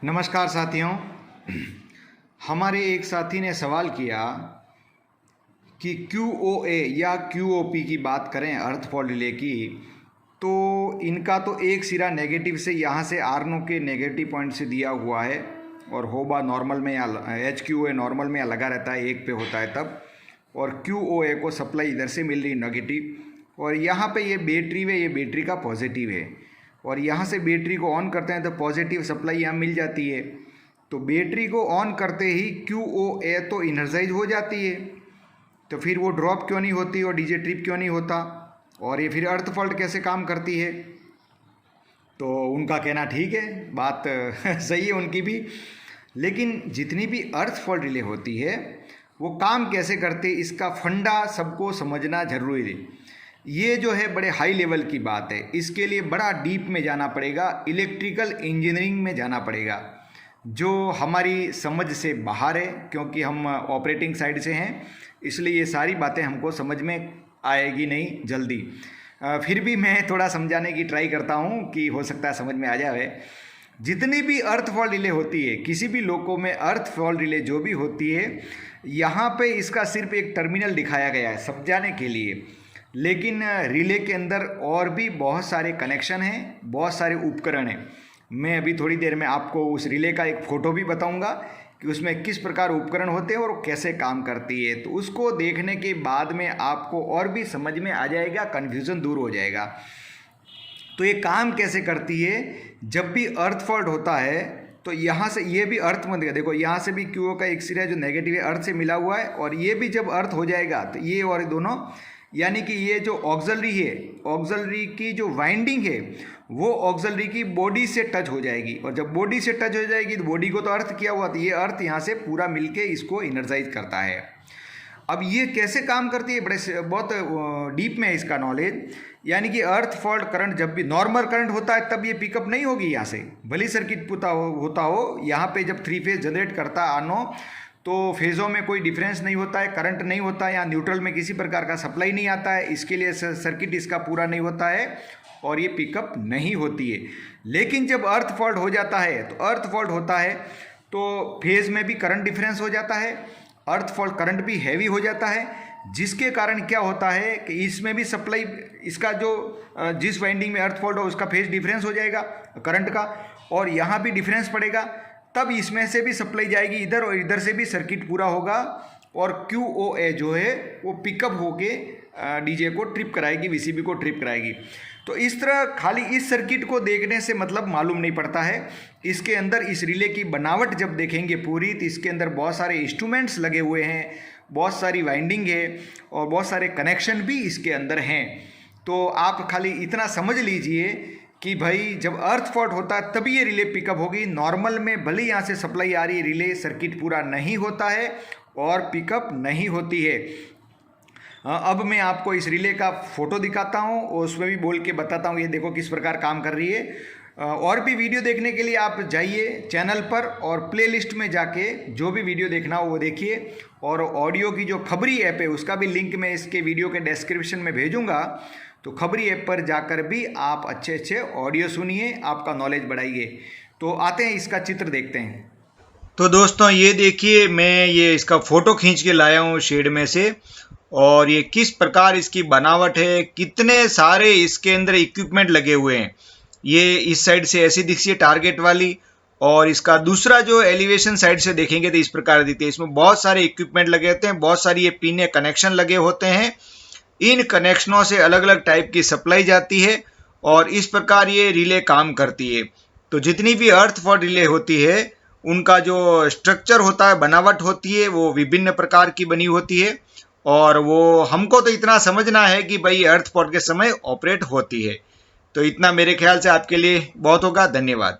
नमस्कार साथियों। हमारे एक साथी ने सवाल किया कि QoA या QoP की बात करें अर्थ फॉल्ट रिले की, तो इनका तो एक सिरा नेगेटिव से यहाँ से आर्नो के नेगेटिव पॉइंट से दिया हुआ है और होबा नॉर्मल में या HQoA नॉर्मल में या लगा रहता है, एक पे होता है तब, और QoA को सप्लाई इधर से मिल रही नेगेटिव, और यहाँ पे ये बैटरी है, ये बैटरी का पॉजिटिव है, और यहाँ से बैटरी को ऑन करते हैं तो पॉजिटिव सप्लाई यहाँ मिल जाती है। तो बैटरी को ऑन करते ही QoA तो इनर्जाइज हो जाती है, तो फिर वो ड्रॉप क्यों नहीं होती और डीजे ट्रिप क्यों नहीं होता, और ये फिर अर्थ फॉल्ट कैसे काम करती है। तो उनका कहना ठीक है, बात सही है उनकी भी, लेकिन जितनी भी अर्थ फॉल्ट रिले होती है वो काम कैसे करते, इसका फंडा सबको समझना जरूरी है। ये जो है बड़े हाई लेवल की बात है, इसके लिए बड़ा डीप में जाना पड़ेगा, इलेक्ट्रिकल इंजीनियरिंग में जाना पड़ेगा, जो हमारी समझ से बाहर है, क्योंकि हम ऑपरेटिंग साइड से हैं, इसलिए ये सारी बातें हमको समझ में आएगी नहीं जल्दी। फिर भी मैं थोड़ा समझाने की ट्राई करता हूँ कि हो सकता है समझ में आ जाए। जितनी भी अर्थ फॉल्ट रिले होती है, किसी भी लोको में अर्थ फॉल्ट रिले जो भी होती है, यहाँ पे इसका सिर्फ एक टर्मिनल दिखाया गया है समझाने के लिए, लेकिन रिले के अंदर और भी बहुत सारे कनेक्शन हैं, बहुत सारे उपकरण हैं। मैं अभी थोड़ी देर में आपको उस रिले का एक फ़ोटो भी बताऊंगा कि उसमें किस प्रकार उपकरण होते हैं और कैसे काम करती है। तो उसको देखने के बाद में आपको और भी समझ में आ जाएगा, कन्फ्यूज़न दूर हो जाएगा। तो ये काम कैसे करती है, जब भी अर्थ फॉल्ट होता है तो यहाँ से ये भी अर्थ में देखो, यहाँ से भी QO का एक सिरा जो नेगेटिव है अर्थ से मिला हुआ है, और ये भी जब अर्थ हो जाएगा तो ये और दोनों, यानी कि ये जो ऑक्सिलरी है, ऑक्सिलरी की जो वाइंडिंग है वो ऑक्सिलरी की बॉडी से टच हो जाएगी, और जब बॉडी से टच हो जाएगी तो बॉडी को तो अर्थ किया हुआ, तो ये अर्थ यहाँ से पूरा मिलके इसको इनर्जाइज करता है। अब ये कैसे काम करती है, बहुत डीप में है इसका नॉलेज। यानी कि अर्थ फॉल्ट करंट जब भी नॉर्मल करंट होता है तब ये पिकअप नहीं होगी यहाँ से, भली सर्किट होता हो, यहाँ पे जब 3 फेज जनरेट करता आनो तो फेज़ों में कोई डिफरेंस नहीं होता है, करंट नहीं होता है, या न्यूट्रल में किसी प्रकार का सप्लाई नहीं आता है, इसके लिए सर्किट इसका पूरा नहीं होता है और ये पिकअप नहीं होती है। लेकिन जब अर्थ फॉल्ट हो जाता है, तो अर्थ फॉल्ट होता है तो फेज़ में भी करंट डिफरेंस हो जाता है, अर्थ फॉल्ट करंट भी हैवी हो जाता है, जिसके कारण क्या होता है कि इसमें भी सप्लाई, इसका जो जिस वाइंडिंग में अर्थ फॉल्ट हो उसका फेज डिफरेंस हो जाएगा करंट का, और यहाँ भी डिफरेंस पड़ेगा, तब इसमें से भी सप्लाई जाएगी इधर और इधर से भी सर्किट पूरा होगा, और QoA जो है वो पिकअप होके डीजे को ट्रिप कराएगी, VCB को ट्रिप कराएगी। तो इस तरह खाली इस सर्किट को देखने से मतलब मालूम नहीं पड़ता है, इसके अंदर इस रिले की बनावट जब देखेंगे पूरी, तो इसके अंदर बहुत सारे इंस्ट्रूमेंट्स लगे हुए हैं, बहुत सारी वाइंडिंग है और बहुत सारे कनेक्शन भी इसके अंदर हैं। तो आप खाली इतना समझ लीजिए कि भाई जब अर्थ फॉल्ट होता है तभी ये रिले पिकअप होगी, नॉर्मल में भले यहाँ से सप्लाई आ रही है, रिले सर्किट पूरा नहीं होता है और पिकअप नहीं होती है। अब मैं आपको इस रिले का फ़ोटो दिखाता हूँ और उसमें भी बोल के बताता हूँ, ये देखो किस प्रकार काम कर रही है। और भी वीडियो देखने के लिए आप जाइए चैनल पर और प्लेलिस्ट में जाके जो भी वीडियो देखना हो वो देखिए, और ऑडियो की जो खबरी ऐप है उसका भी लिंक मैं इसके वीडियो के डिस्क्रिप्शन में भेजूँगा, तो खबरी ऐप पर जाकर भी आप अच्छे अच्छे ऑडियो सुनिए, आपका नॉलेज बढ़ाइए। तो आते हैं इसका चित्र देखते हैं। तो दोस्तों ये देखिए, मैं ये इसका फ़ोटो खींच के लाया हूँ शेड में से, और ये किस प्रकार इसकी बनावट है, कितने सारे इसके अंदर इक्विपमेंट लगे हुए हैं। ये इस साइड से ऐसी दिखती है टारगेट वाली, और इसका दूसरा जो एलिवेशन साइड से देखेंगे तो इस प्रकार दिखती है। इसमें बहुत सारे इक्विपमेंट लगे होते हैं, बहुत सारी ये पिने कनेक्शन लगे होते हैं, इन कनेक्शनों से अलग अलग टाइप की सप्लाई जाती है और इस प्रकार ये रिले काम करती है। तो जितनी भी अर्थ फॉल्ट रिले होती है उनका जो स्ट्रक्चर होता है, बनावट होती है, वो विभिन्न प्रकार की बनी होती है, और वो हमको तो इतना समझना है कि भाई अर्थ फॉल्ट के समय ऑपरेट होती है। तो इतना मेरे ख्याल से आपके लिए बहुत होगा। धन्यवाद।